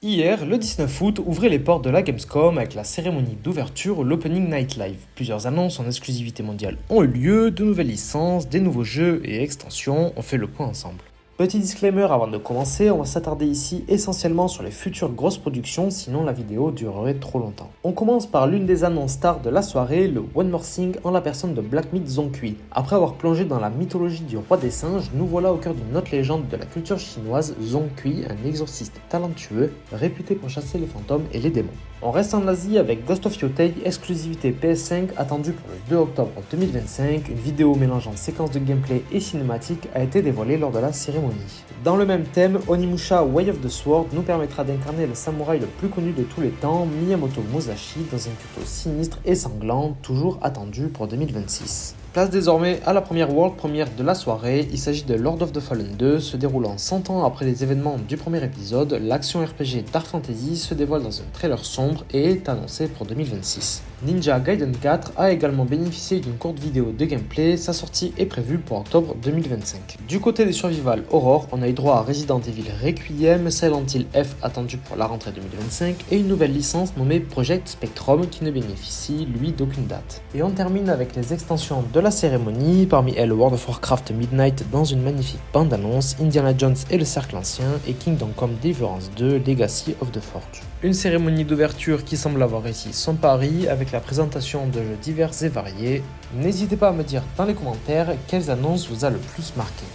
Hier, le 19 août ouvrait les portes de la Gamescom avec la cérémonie d'ouverture, l'Opening Night Live. Plusieurs annonces en exclusivité mondiale ont eu lieu, de nouvelles licences, des nouveaux jeux et extensions, on fait le point ensemble. Petit disclaimer avant de commencer, on va s'attarder ici essentiellement sur les futures grosses productions, sinon la vidéo durerait trop longtemps. On commence par l'une des annonces stars de la soirée, le One More Thing en la personne de Black Myth Zhong Kui. Après avoir plongé dans la mythologie du roi des singes, nous voilà au cœur d'une autre légende de la culture chinoise, Zhong Kui, un exorciste talentueux, réputé pour chasser les fantômes et les démons. On reste en Asie avec Ghost of Yotei, exclusivité PS5 attendue pour le 2 octobre 2025. Une vidéo mélangeant séquences de gameplay et cinématiques a été dévoilée lors de la cérémonie. Dans le même thème, Onimusha Way of the Sword nous permettra d'incarner le samouraï le plus connu de tous les temps, Miyamoto Musashi, dans un tuto sinistre et sanglant, toujours attendu pour 2026. Place désormais à la première world premiere de la soirée, il s'agit de Lord of the Fallen 2, se déroulant 100 ans après les événements du premier épisode. L'action RPG Dark Fantasy se dévoile dans un trailer sombre et est annoncée pour 2026. Ninja Gaiden 4 a également bénéficié d'une courte vidéo de gameplay, sa sortie est prévue pour octobre 2025. Du côté des survival horror, on a eu droit à Resident Evil Requiem, Silent Hill F attendu pour la rentrée 2025 et une nouvelle licence nommée Project Spectrum qui ne bénéficie lui d'aucune date. Et on termine avec les extensions de la cérémonie, parmi elles World of Warcraft Midnight dans une magnifique bande-annonce, Indiana Jones et le Cercle Ancien et Kingdom Come Deliverance 2 Legacy of the Forge. Une cérémonie d'ouverture qui semble avoir réussi son pari avec la présentation de jeux divers et variés. N'hésitez pas à me dire dans les commentaires quelles annonces vous a le plus marqué.